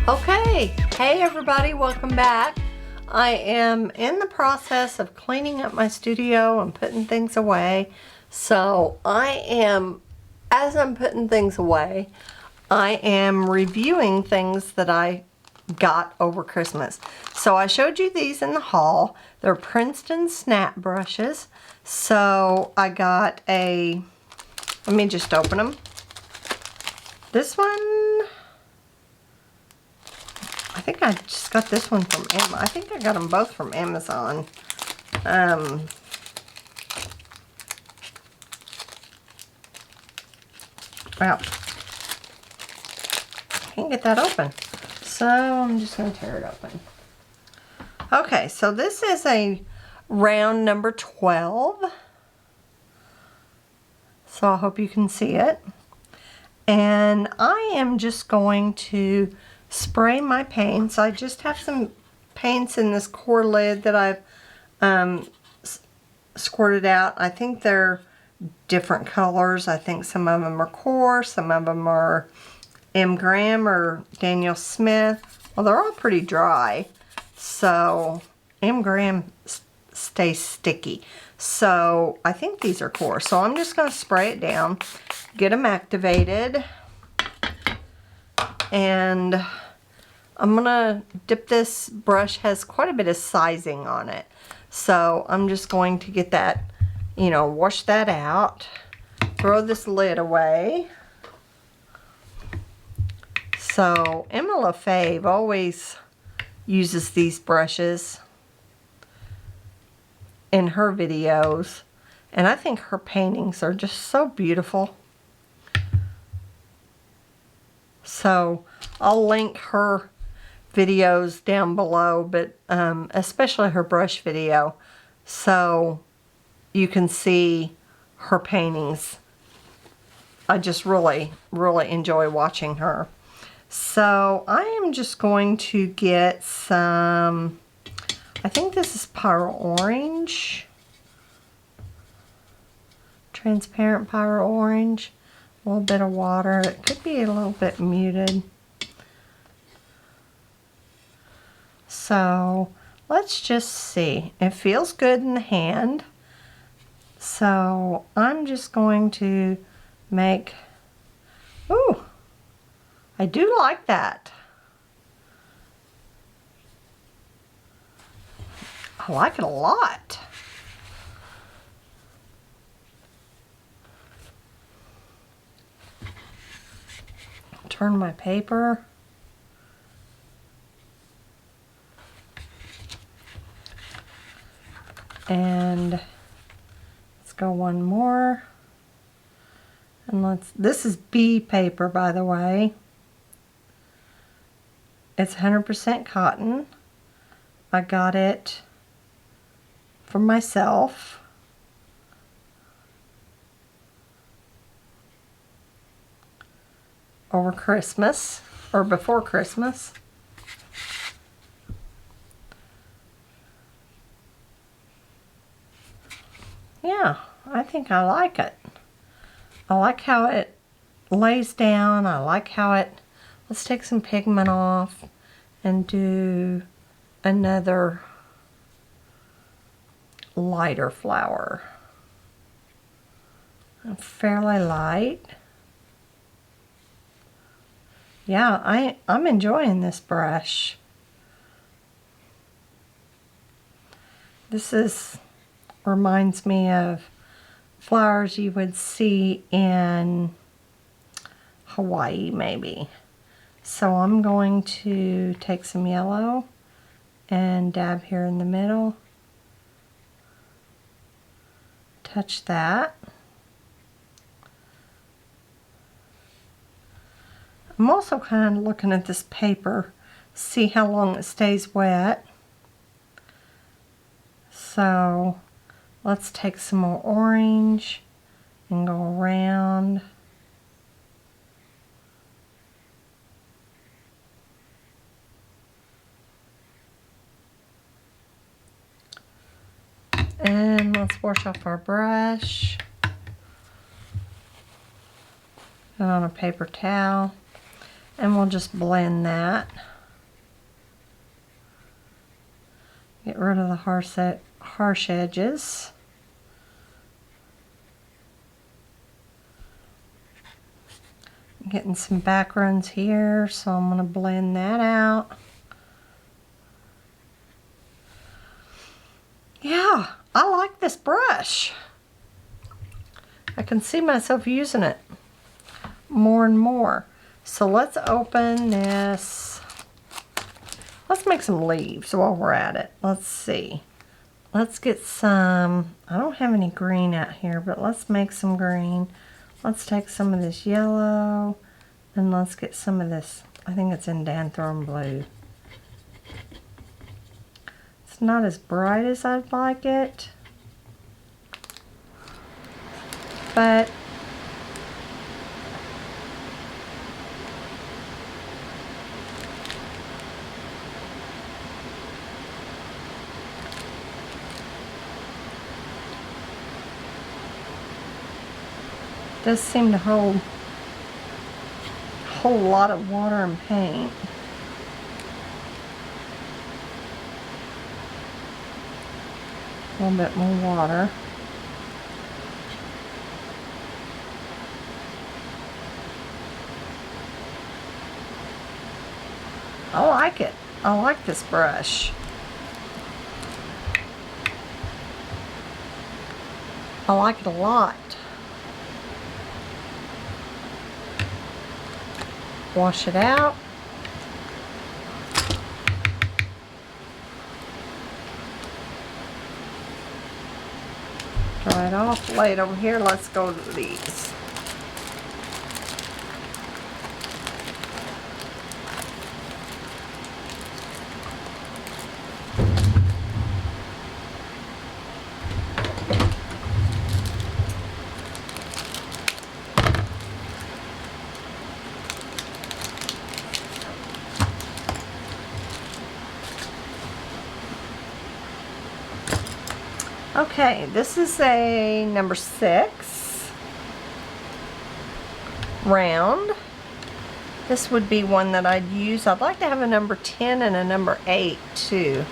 Okay, hey everybody, welcome back. I am in the process of cleaning up my studio and putting things away. So as I'm putting things away, I am reviewing things that I got over Christmas. So I showed you these in the haul. They're Princeton Snap Brushes. So I got let me just open them. This one, I think I just got this one from Emma. I think I got them both from Amazon. Wow. Can't get that open. So I'm just going to tear it open. Okay, so this is a round number 12. So I hope you can see it. And I am just going to spray my paints. I just have some paints in this core lid that I've squirted out. I think they're different colors. I think some of them are core, some of them are M. Graham or Daniel Smith. Well, they're all pretty dry. So M. Graham stays sticky. So I think these are core. So I'm just going to spray it down, get them activated, and I'm going to dip this brush. Has quite a bit of sizing on it. So I'm just going to get that, wash that out, throw this lid away. So Emma LeFebvre always uses these brushes in her videos, and I think her paintings are just so beautiful. So I'll link her videos down below, but especially her brush video, so you can see her paintings. I just really enjoy watching her. So I am just going to get some, I think this is Pyro Orange, transparent Pyro Orange, a little bit of water. It could be a little bit muted. So let's just see. It feels good in the hand. So I'm just going to make, ooh, I do like that. I like it a lot. Turn my paper. And let's go one more. And this is B paper, by the way. It's 100% cotton. I got it for myself. Over Christmas, or before Christmas. Yeah, I think I like it. I like how it lays down. I like how let's take some pigment off and do another lighter flower. Fairly light. Yeah, I'm enjoying this brush. This reminds me of flowers you would see in Hawaii, maybe. So I'm going to take some yellow and dab here in the middle. Touch that. I'm also kind of looking at this paper, see how long it stays wet. So let's take some more orange and go around. And let's wash off our brush. And on a paper towel. And we'll just blend that. Get rid of the harsh edges. I'm getting some backgrounds here, so I'm going to blend that out. Yeah, I like this brush. I can see myself using it more and more. So let's open this. Let's make some leaves while we're at it. Let's see. Let's get some, I don't have any green out here, but let's make some green. Let's take some of this yellow and let's get some of this, I think it's Indanthrone blue. It's not as bright as I'd like it, but does seem to hold a whole lot of water and paint. A little bit more water. I like it. I like this brush. I like it a lot. Wash it out. Dry it off. Lay it over here. Let's go to these. Okay, this is a number 6 round. This would be one that I'd use. I'd like to have a number 10 and a number 8 too.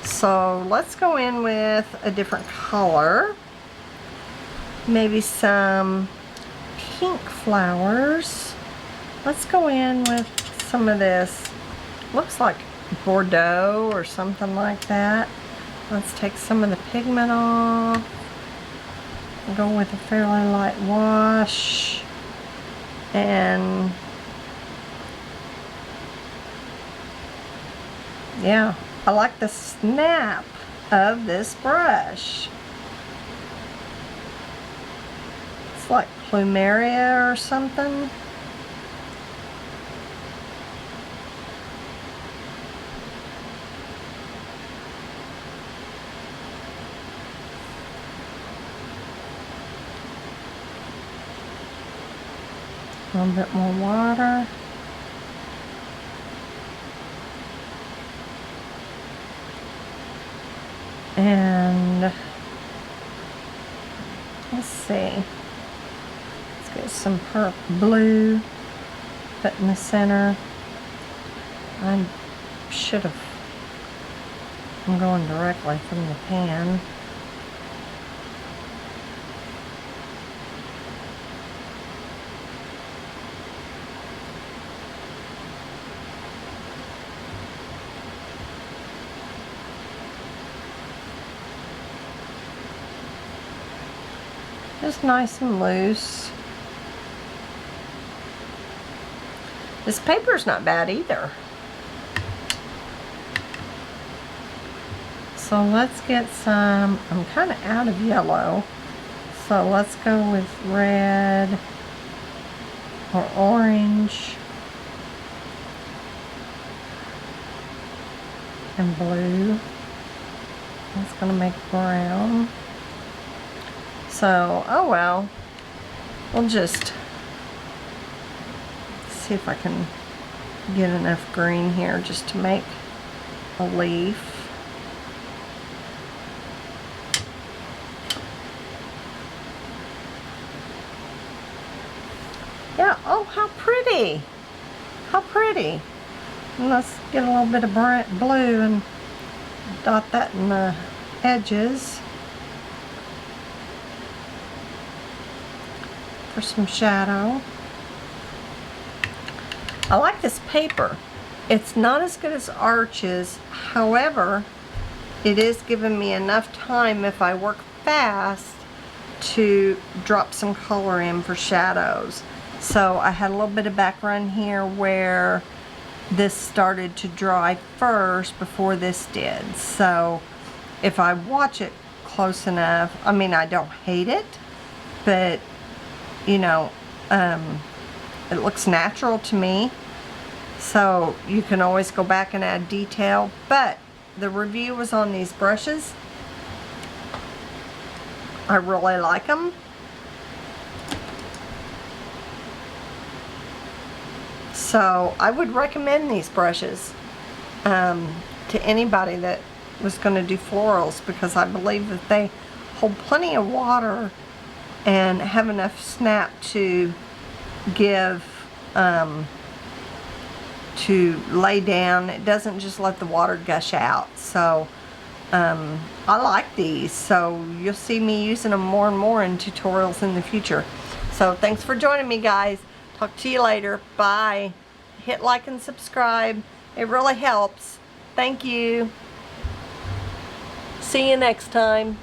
So let's go in with a different color. Maybe some pink flowers. Let's go in with some of this. Looks like Bordeaux or something like that. Let's take some of the pigment off. Go with a fairly light wash. And yeah, I like the snap of this brush. It's like plumeria or something. A little bit more water. And let's see. Let's get some blue, put in the center. I should have. I'm going directly from the pan. Just nice and loose. This paper's not bad either. So let's get some, I'm kind of out of yellow. So let's go with red or orange and blue. That's going to make brown. So, oh well, we'll just see if I can get enough green here just to make a leaf. Yeah, oh, how pretty. How pretty. And let's get a little bit of bright blue and dot that in the edges for some shadow. I like this paper. It's not as good as Arches, however, it is giving me enough time if I work fast to drop some color in for shadows. So I had a little bit of background here where this started to dry first before this did. So if I watch it close enough, I mean, I don't hate it, but you know, it looks natural to me. So you can always go back and add detail, but the review was on these brushes. I really like them. So I would recommend these brushes to anybody that was going to do florals, because I believe that they hold plenty of water and have enough snap to give to lay down. It doesn't just let the water gush out. So I like these, so you'll see me using them more and more in tutorials in the future. So thanks for joining me, guys. Talk to you later. Bye. Hit like and subscribe. It really helps. Thank you. See you next time.